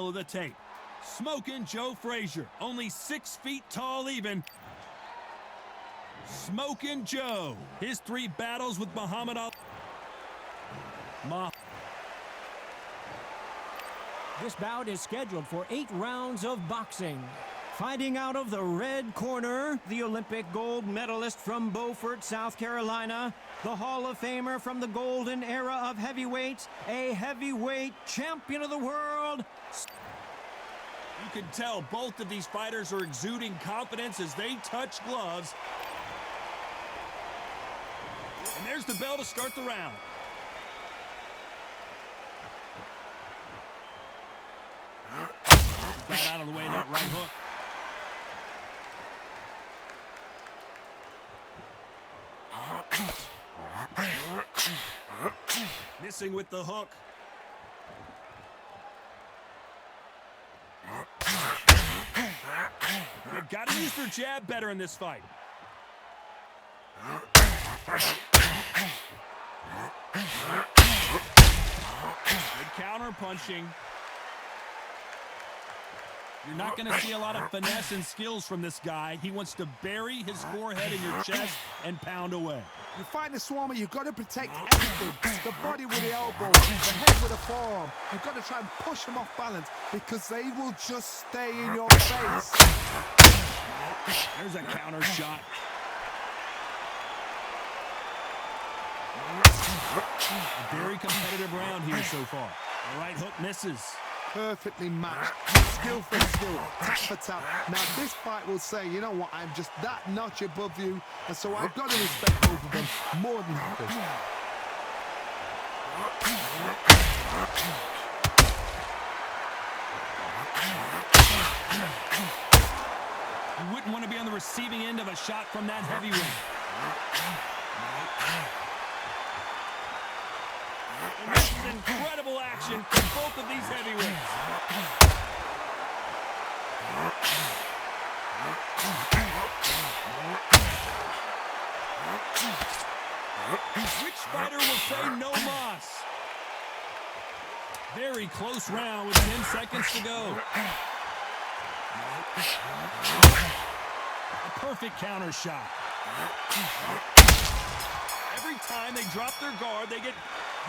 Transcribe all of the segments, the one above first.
of the tape. Smoking Joe Frazier, only 6 feet tall even. Smoking Joe. His 3 battles with Muhammad Ali. This bout is scheduled for 8 rounds of boxing. Fighting out of the red corner, the Olympic gold medalist from Beaufort, South Carolina, the Hall of Famer from the golden era of heavyweights, a heavyweight champion of the world. You can tell both of these fighters are exuding confidence as they touch gloves. And there's the bell to start the round. Got out of the way of that right hook. Missing with the hook. They've got to use their jab better in this fight. Good counter punching. You're not going to see a lot of finesse and skills from this guy. He wants to bury his forehead in your chest and pound away. You fight the Swarmer, you've got to protect everything. The body with the elbow, the head with the forearm. You've got to try and push them off balance because they will just stay in your face. There's a counter shot. A very competitive round here so far. The right hook misses. Perfectly matched, skill for skill, tap for tap. Now this fight will say, you know what, I'm just that notch above you, and so I've got to respect both of them more than happy. You wouldn't want to be on the receiving end of a shot from that heavyweight. And this is incredible action from both of these heavyweights. Which fighter will say no mas? Very close round with 10 seconds to go. A perfect counter shot. Every time they drop their guard, they get...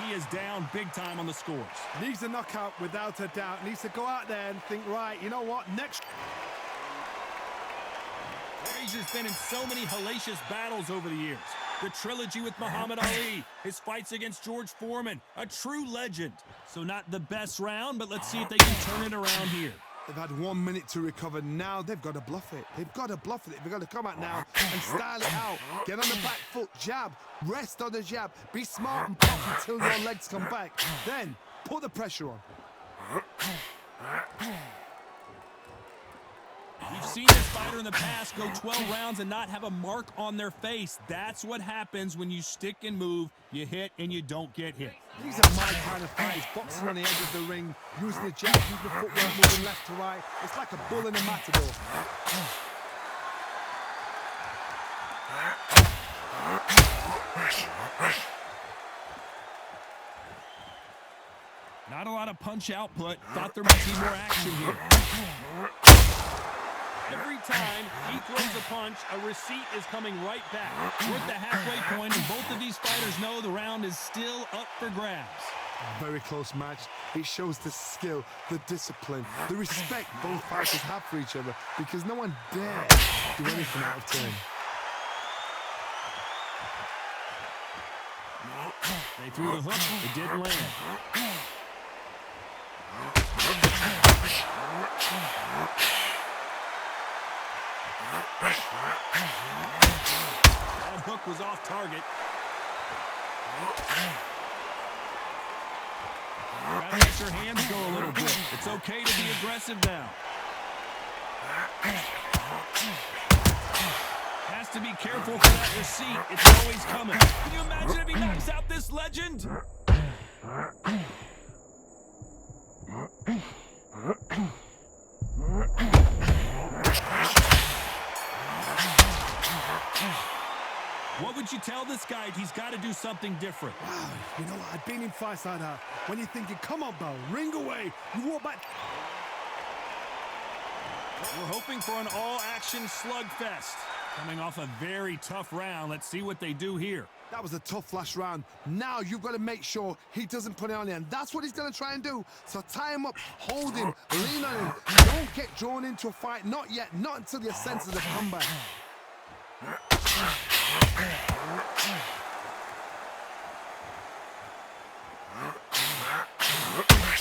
He is down big time on the scores. Needs a knockout without a doubt. Needs to go out there and think, right, you know what, next... Frazier's been in so many hellacious battles over the years. The trilogy with Muhammad Ali, his fights against George Foreman, a true legend. So not the best round, but let's see if they can turn it around here. They've had 1 minute to recover. Now they've got to bluff it. They've got to bluff it. They've got to come out now and style it out. Get on the back foot, jab, rest on the jab. Be smart and pop until your legs come back. Then put the pressure on. We've seen this fighter in the past go 12 rounds and not have a mark on their face. That's what happens when you stick and move, you hit and you don't get hit. These are my kind of fights. Boxing on the edge of the ring, using the jab, using the footwork, moving left to right. It's like a bull in a matador. Not a lot of punch output. Thought there might be more action here. Every time he throws a punch, a receipt is coming right back. We're at the halfway point, and both of these fighters know the round is still up for grabs. Very close match. It shows the skill, the discipline, the respect both fighters have for each other, because no one dares do anything out of turn. They threw the hook, it didn't land. That hook was off target. Gotta let your hands go a little bit. It's okay to be aggressive now. Has to be careful for that receipt. It's always coming. Can you imagine if he knocks out this legend? What would you tell this guy? He's got to do something different. Wow, you know what? I've been in fights like that. When you're thinking, come on, bro, ring away. You walk back. We're hoping for an all-action slugfest. Coming off a very tough round, let's see what they do here. That was a tough last round. Now you've got to make sure he doesn't put it on you, and that's what he's going to try and do. So tie him up, hold him, lean on him. Don't get drawn into a fight. Not yet. Not until your senses have come back.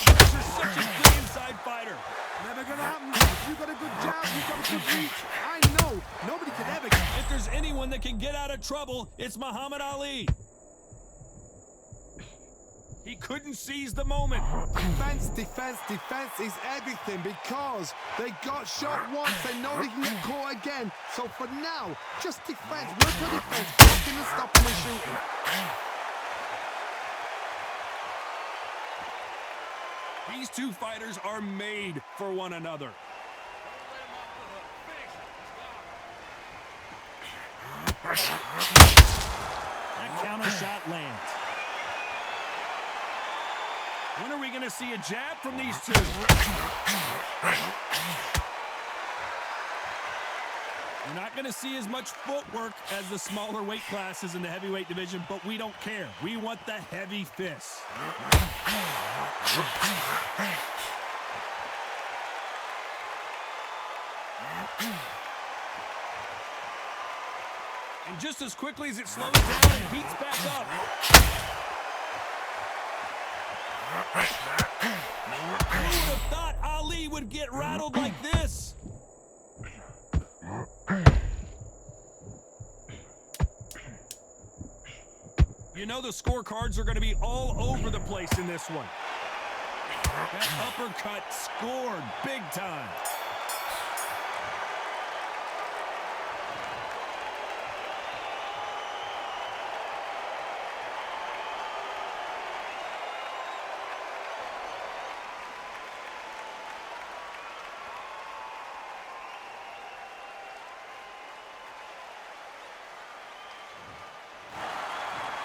This is such a good inside fighter. Never gonna happen. You got a good jab, you got a good reach. I know. Nobody can ever. If there's anyone that can get out of trouble, it's Muhammad Ali. He couldn't seize the moment. Defense, defense, defense is everything because they got shot once. They know they can get caught again. So for now, just defense. Work for defense. Blocking and stopping and shooting. These two fighters are made for one another. That counter shot lands. When are we going to see a jab from these two? We're not going to see as much footwork as the smaller weight classes in the heavyweight division, but we don't care. We want the heavy fists. And just as quickly as it slows down, it heats back up. Who would have thought Ali would get rattled like this? You know the scorecards are going to be all over the place in this one. That uppercut scored big time.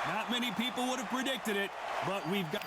Not many people would have predicted it, but we've got...